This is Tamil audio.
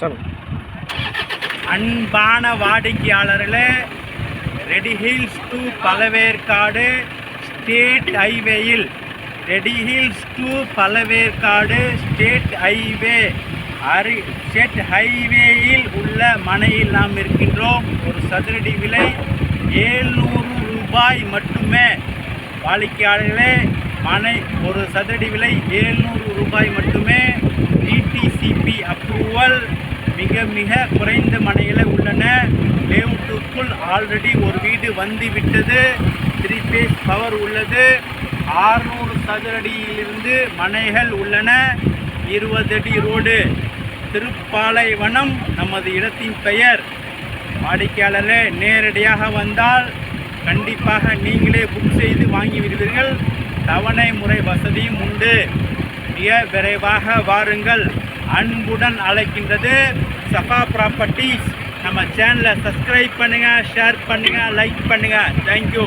சொல்லுங்கள். அன்பான வாடிக்கையாளர்களே, ready hills to Pazhaverkadu state ஹைவேயில் ஸ்டேட் ஹைவேயில் உள்ள மனையில் நாம் இருக்கின்றோம். ஒரு சதுரடி விலை 700 ரூபாய் மட்டுமே. வாடிக்கையாளர்களே, மனை ஒரு சதுரடி விலை 700 ரூபாய் மட்டுமே. DTCP approval. மிக குறைந்த மனைகளை உள்ளன. லேஅவுட்டுக்குள் ஆல்ரெடி ஒரு வீடு வந்து விட்டது. 3 பேஸ் பவர் உள்ளது. 600 சதுரடியிலிருந்து மனைகள் உள்ளன. 20 அடி ரோடு. திருப்பாலைவனம் நமது இடத்தின் பெயர். வாடிக்கையாளரே, நேரடியாக வந்தால் கண்டிப்பாக நீங்களே புக் செய்து வாங்கி விடுவீர்கள். தவணை முறை வசதியும் உண்டு. மிக விரைவாக வாருங்கள். அன்புடன் அழைக்கின்றது சஃபா ப்ராப்பர்ட்டிஸ். நம்ம சேனலை சப்ஸ்கிரைப் பண்ணுங்கள், ஷேர் பண்ணுங்கள், லைக் பண்ணுங்கள். தேங்க்யூ.